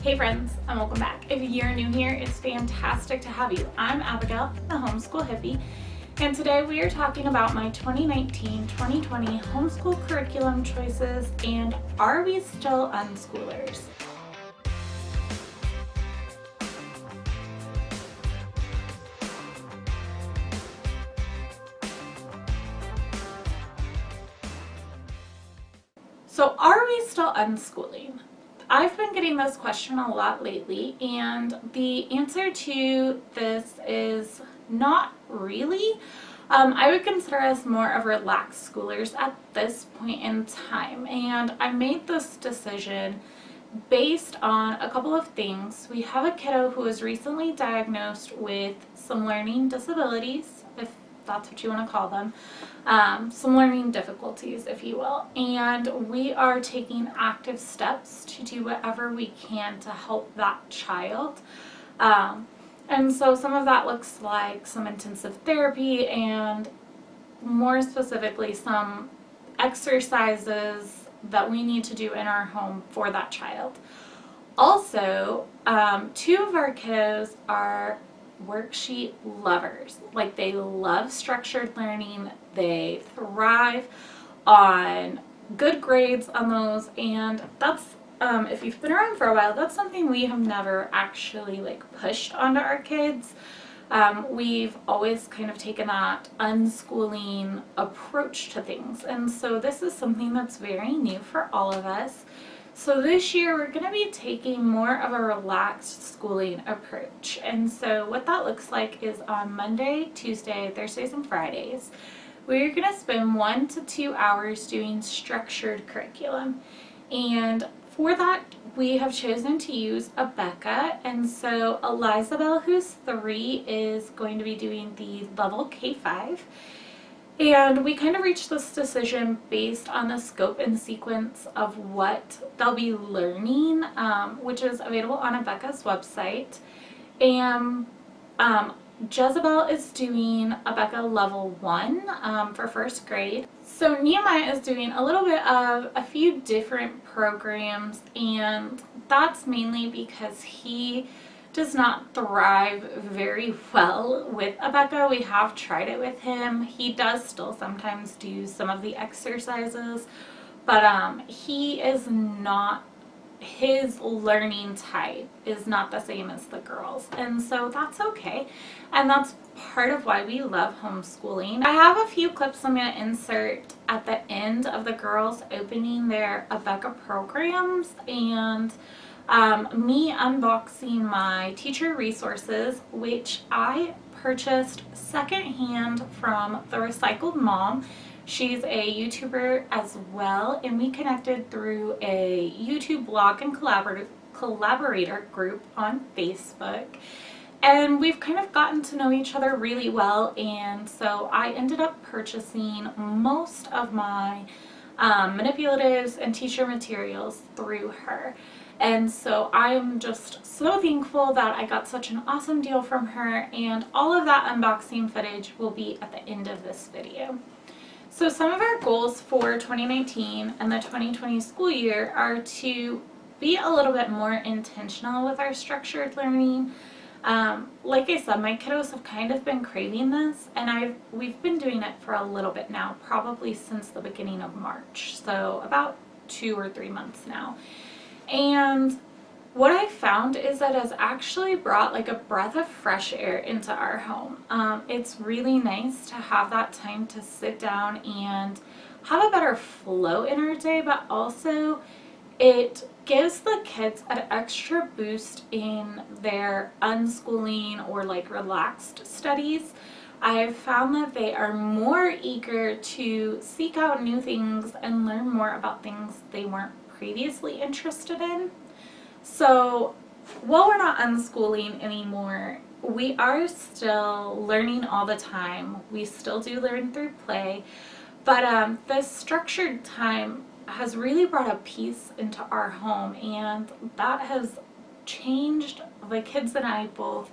Hey friends, and welcome back. If you're new here, it's fantastic to have you. I'm Abigail, the Homeschool Hippie, and today we are talking about my 2019-2020 homeschool curriculum choices and are we still unschoolers? So are we still unschooling? I've been getting this question a lot lately, and the answer to this is not really. I would consider us more of relaxed schoolers at this point in time, and I made this decision based on a couple of things. We have a kiddo who was recently diagnosed with some learning disabilities, if that's what you want to call them, some learning difficulties, if you will, and we are taking active steps to do whatever we can to help that child. And so some of that looks like some intensive therapy and more specifically some exercises that we need to do in our home for that child. Also, two of our kiddos are worksheet lovers. Like, they love structured learning. They thrive on good grades on those, and that's if you've been around for a while, that's something we have never actually pushed onto our kids. We've always kind of taken that unschooling approach to things, and so this is something that's very new for all of us. So this year we're going to be taking more of a relaxed schooling approach, and so what that looks like is on Monday, Tuesday, Thursdays, and Fridays, we're going to spend 1 to 2 hours doing structured curriculum. And for that, we have chosen to use Abeka, and so Elizabeth, who's 3, is going to be doing the level K5. And we kind of reached this decision based on the scope and sequence of what they'll be learning, which is available on Abeka's website. And Jezebel is doing Abeka level 1 for first grade. So Nehemiah is doing a little bit of a few different programs, and that's mainly because he does not thrive very well with Abeka. We have tried it with him. He does still sometimes do some of the exercises, but he is not, his learning type is not the same as the girls, and so that's okay, and that's part of why we love homeschooling. I have a few clips I'm going to insert at the end of the girls opening their Abeka programs, and me unboxing my teacher resources, which I purchased secondhand from The Recycled Mom. She's a YouTuber as well, and we connected through a YouTube blog and collaborator group on Facebook. And we've kind of gotten to know each other really well, and so I ended up purchasing most of my manipulatives and teacher materials through her. And so I am just so thankful that I got such an awesome deal from her, and all of that unboxing footage will be at the end of this video. So some of our goals for 2019 and the 2020 school year are to be a little bit more intentional with our structured learning. Like I said, my kiddos have kind of been craving this, and we've been doing it for a little bit now, probably since the beginning of March, so about 2 or 3 months now. And what I found is that it's actually brought a breath of fresh air into our home. It's really nice to have that time to sit down and have a better flow in our day, but also it gives the kids an extra boost in their unschooling or relaxed studies. I've found that they are more eager to seek out new things and learn more about things they weren't previously interested in. So while we're not unschooling anymore, we are still learning all the time. We still do learn through play, but this structured time has really brought a peace into our home, and that has changed the kids and I both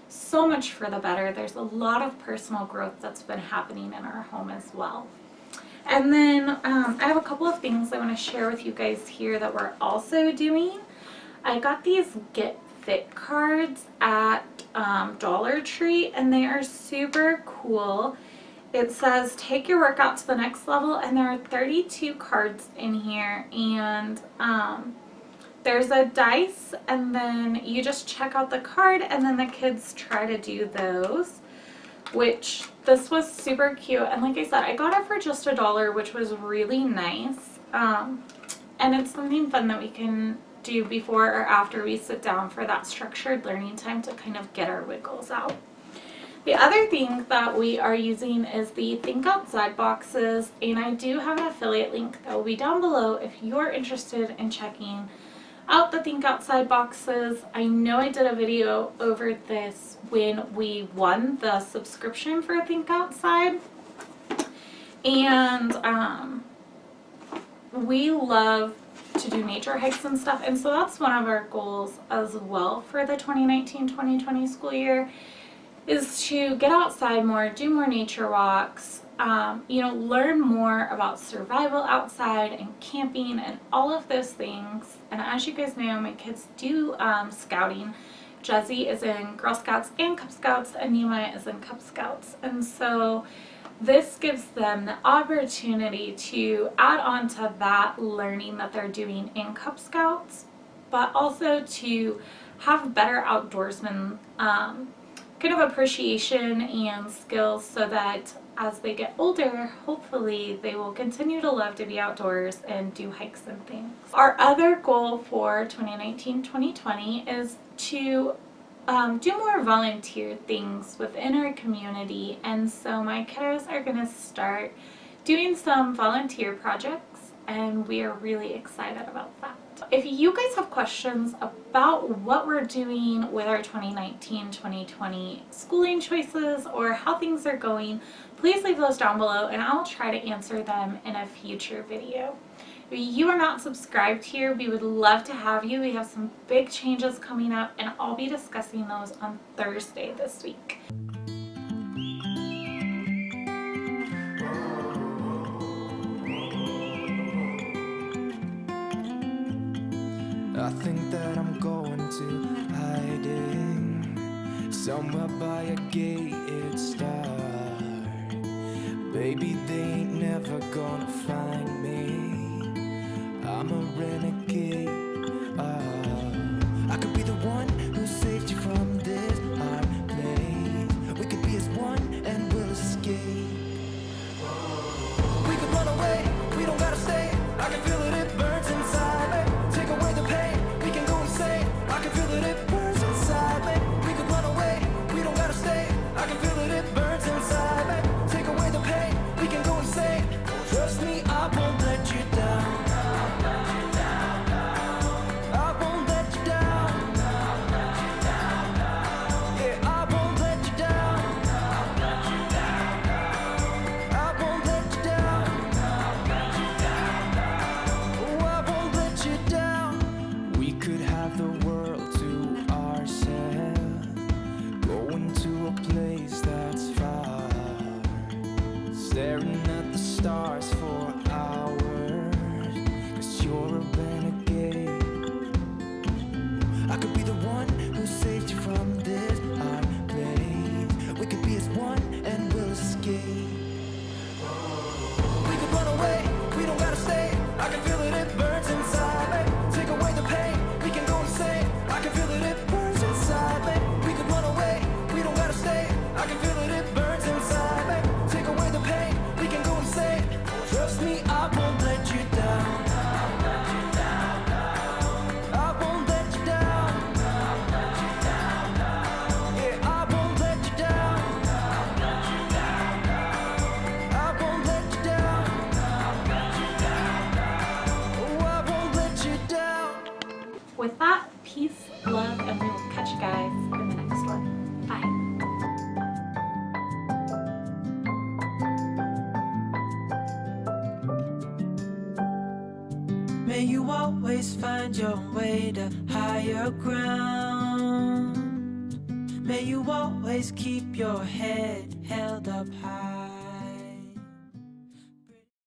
so much for the better. There's a lot of personal growth that's been happening in our home as well. And then I have a couple of things I want to share with you guys here that we're also doing. I got these Get Fit cards at Dollar Tree, and they are super cool. It says take your workout to the next level, and there are 32 cards in here, and there's a dice, and then you just check out the card, and then the kids try to do those, which this was super cute. And like I said, I got it for just $1, which was really nice. And it's something fun that we can do before or after we sit down for that structured learning time to kind of get our wiggles out. The other thing that we are using is the Think Outside boxes, and I do have an affiliate link that will be down below if you're interested in checking out the Think Outside boxes. I know I did a video over this when we won the subscription for Think Outside, and we love to do nature hikes and stuff, and so that's one of our goals as well for the 2019-2020 school year, is to get outside more, do more nature walks, learn more about survival outside and camping and all of those things. And as you guys know, my kids do scouting. Jesse is in Girl Scouts and Cub Scouts, and Nehemiah is in Cub Scouts. And so this gives them the opportunity to add on to that learning that they're doing in Cub Scouts, but also to have better outdoorsman kind of appreciation and skills, so that as they get older, hopefully they will continue to love to be outdoors and do hikes and things. Our other goal for 2019-2020 is to do more volunteer things within our community, and so my kiddos are going to start doing some volunteer projects, and we are really excited about that. If you guys have questions about what we're doing with our 2019-2020 schooling choices or how things are going, please leave those down below and I'll try to answer them in a future video. If you are not subscribed here, we would love to have you. We have some big changes coming up, and I'll be discussing those on Thursday this week. I think that I'm going to hiding somewhere by a gated star. Baby, they ain't never gonna find me. I'm a renegade. I could be the one who saved you from this hard place. We could be as one and we'll escape. We could run away, we don't gotta stay. I can feel it, it burns inside me. Take away the pain, we can go insane. I can feel it, it burns inside me. We could run away, we don't gotta stay. I can feel it, it burns inside me. Take away the pain, we can go insane. Trust me, I won't let you down. I won't let you down. Yeah, I won't let you down. I won't let you down. Oh, I won't let you down. We could have the world to ourselves, going to a place that's far, staring at the stars for hours, 'cause you're a renegade. I could be the one who saved you from this hard place. We could be as one and we'll escape. We could run away, we don't gotta stay. I can feel it, it burns inside me. Take away the pain, we can go insane. I can feel it, it burns inside me. We could run away, we don't gotta stay. I can feel it, it burns inside me. Take away the pain, we can go insane. Trust me, I won't let you down. I won't let you down. Yeah, I won't let you down. I won't let you down. Oh, I won't let you down. With that, peace, love, and we will catch you guys in the next one. Bye. May you always find your way to higher ground. May you always keep your head held up high.